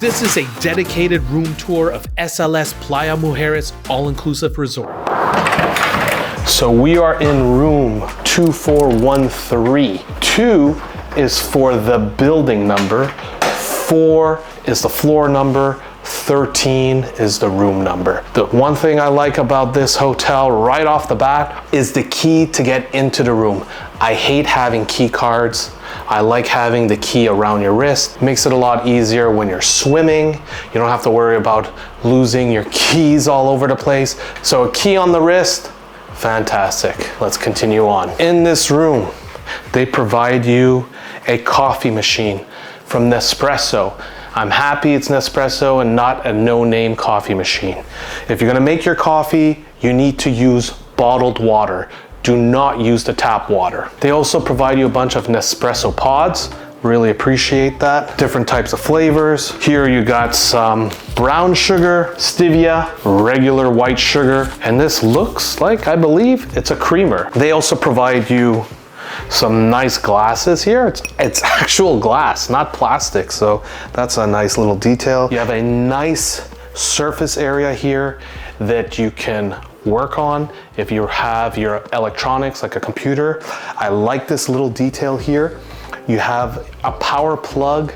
This is a dedicated room tour of SLS Playa Mujeres all-inclusive resort. So we are in room 2413. 2 is for the building number, 4 is the floor number, 13 is the room number. The one thing I like about this hotel right off the bat is the key to get into the room. I hate having key cards. I like having the key around your wrist. It makes it a lot easier when you're swimming. You don't have to worry about losing your keys all over the place. So a key on the wrist, fantastic. Let's continue on. In this room, they provide you a coffee machine from Nespresso. I'm happy it's Nespresso and not a no-name coffee machine. If you're gonna make your coffee, you need to use bottled water. Do not use the tap water. They also provide you a bunch of Nespresso pods. Really appreciate that. Different types of flavors. Here you got some brown sugar, stevia, regular white sugar, and this looks like, I believe, it's a creamer. They also provide you some nice glasses here. It's actual glass, not plastic, so that's a nice little detail. You have a nice surface area here that you can work on if you have your electronics like a computer. I like this little detail here. You have a power plug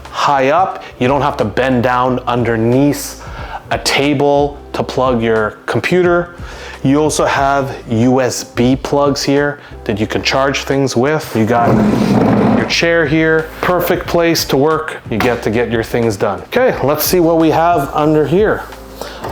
high up. You don't have to bend down underneath a table to plug your computer. You also have USB plugs here that you can charge things with. You got your chair here, perfect place to work. You get to get your things done. Okay, let's see what we have under here.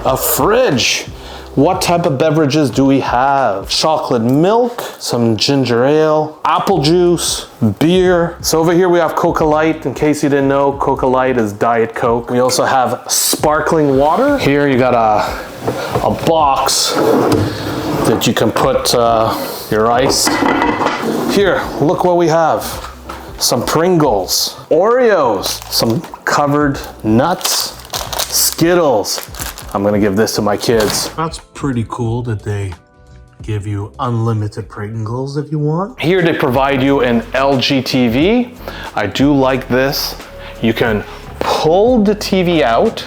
A fridge. What type of beverages do we have? Chocolate milk, some ginger ale, apple juice, beer. So over here we have Coca Light. In case you didn't know, Coca Light is Diet Coke. We also have sparkling water. Here you got a box that you can put your ice. Here, look what we have. Some Pringles, Oreos, some covered nuts, Skittles. I'm gonna give this to my kids. That's pretty cool that they give you unlimited Pringles if you want. Here they provide you an LG TV. I do like this. You can pull the TV out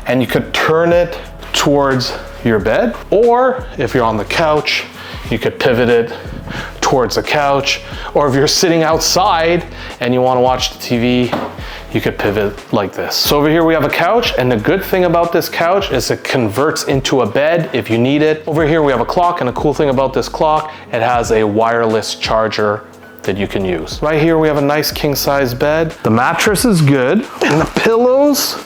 and you could turn it towards your bed, or if you're on the couch, you could pivot it towards the couch, or if you're sitting outside and you want to watch the TV, you could pivot like this. So over here we have a couch, and the good thing about this couch is it converts into a bed if you need it. Over here we have a clock, and the cool thing about this clock, it has a wireless charger that you can use. Right here we have a nice king size bed. The mattress is good, and the pillows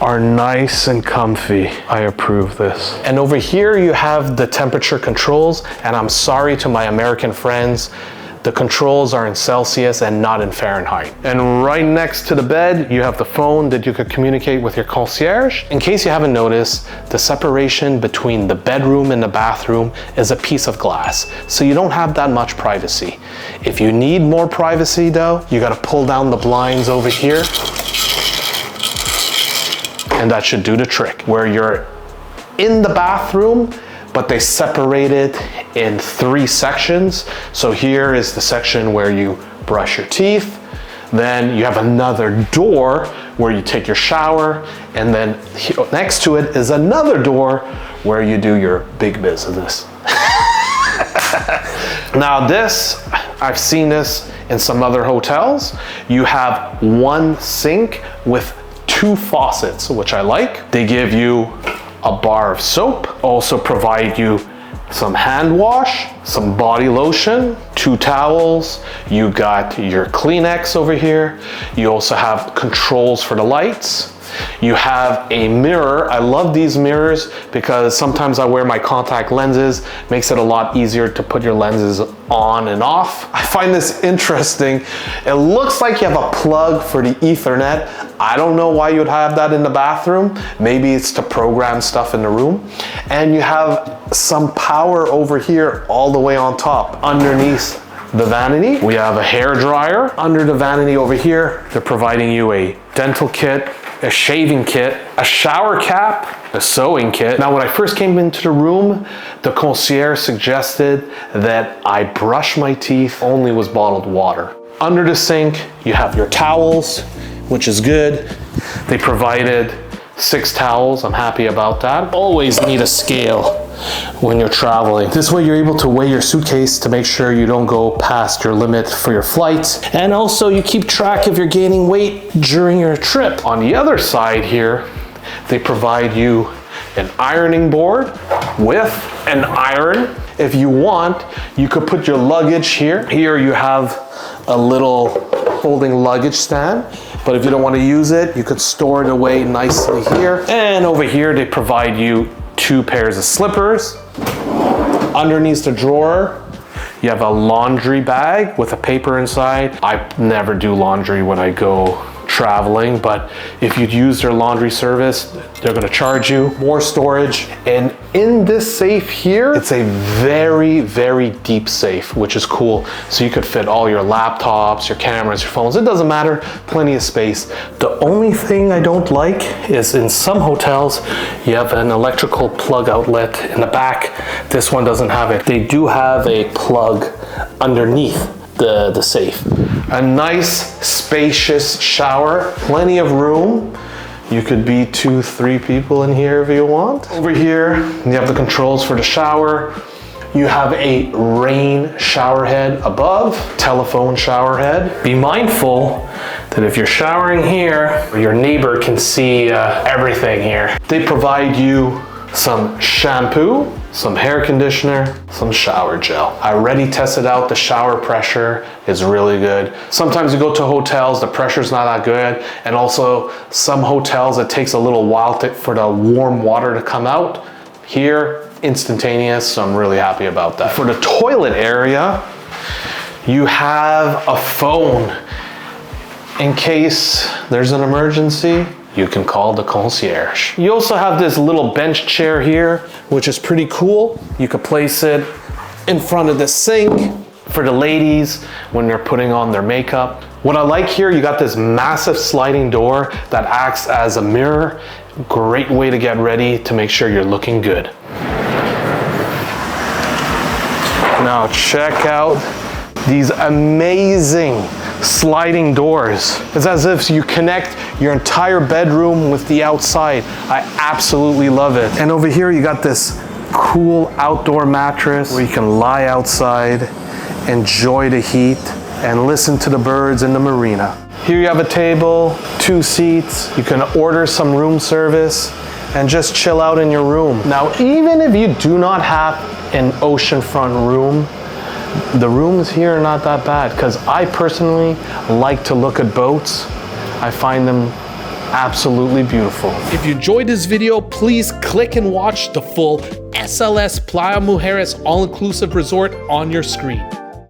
are nice and comfy. I approve this. And over here you have the temperature controls, and I'm sorry to my American friends, the controls are in Celsius and not in Fahrenheit. And right next to the bed, you have the phone that you could communicate with your concierge. In case you haven't noticed, the separation between the bedroom and the bathroom is a piece of glass, so you don't have that much privacy. If you need more privacy though, you gotta pull down the blinds over here, and that should do the trick. Where you're in the bathroom, but they separate it in 3 sections. So here is the section where you brush your teeth. Then you have another door where you take your shower. And then next to it is another door where you do your big business. Now this, I've seen this in some other hotels. You have 1 sink with 2 faucets, which I like. They give you a bar of soap, also provide you some hand wash, some body lotion, 2 towels, you got your Kleenex over here, you also have controls for the lights, you have a mirror. I love these mirrors because sometimes I wear my contact lenses, makes it a lot easier to put your lenses on and off. I find this interesting. It looks like you have a plug for the Ethernet. I don't know why you would have that in the bathroom. Maybe it's to program stuff in the room. And you have some power over here all the way on top. Underneath the vanity, we have a hair dryer. Under the vanity over here, they're providing you a dental kit, a shaving kit, a shower cap, a sewing kit. Now, when I first came into the room, the concierge suggested that I brush my teeth only with bottled water. Under the sink, you have your towels, which is good. They provided 6 towels. I'm happy about that. Always need a scale when you're traveling. This way you're able to weigh your suitcase to make sure you don't go past your limit for your flights. And also you keep track if you're gaining weight during your trip. On the other side here, they provide you an ironing board with an iron. If you want, you could put your luggage here. Here you have a little folding luggage stand. But if you don't want to use it, you could store it away nicely here. And over here, they provide you 2 pairs of slippers. Underneath the drawer, you have a laundry bag with a paper inside. I never do laundry when I go traveling, but if you'd use their laundry service, they're gonna charge you. More storage. And in this safe here, it's a very, very deep safe, which is cool. So you could fit all your laptops, your cameras, your phones. It doesn't matter, plenty of space. The only thing I don't like is in some hotels, you have an electrical plug outlet in the back. This one doesn't have it. They do have a plug underneath the safe. A nice spacious shower, plenty of room. You could be 2, 3 people in here if you want. Over here, you have the controls for the shower. You have a rain shower head above, telephone shower head. Be mindful that if you're showering here, your neighbor can see everything here. They provide you some shampoo, some hair conditioner, some shower gel. I already tested out the shower pressure. It's really good. Sometimes you go to hotels, the pressure's not that good. And also some hotels, it takes a little while for the warm water to come out. Here, instantaneous, so I'm really happy about that. For the toilet area, you have a phone. In case there's an emergency, you can call the concierge. You also have this little bench chair here, which is pretty cool. You could place it in front of the sink for the ladies when they're putting on their makeup. What I like here, you got this massive sliding door that acts as a mirror. Great way to get ready to make sure you're looking good. Now check out these amazing sliding doors. It's as if you connect your entire bedroom with the outside. I absolutely love it. And over here you got this cool outdoor mattress where you can lie outside, enjoy the heat, and listen to the birds in the marina. Here you have a table, 2 seats. You can order some room service and just chill out in your room. Now, even if you do not have an oceanfront room, the rooms here are not that bad because I personally like to look at boats. I find them absolutely beautiful. If you enjoyed this video, please click and watch the full SLS Playa Mujeres all-inclusive resort on your screen.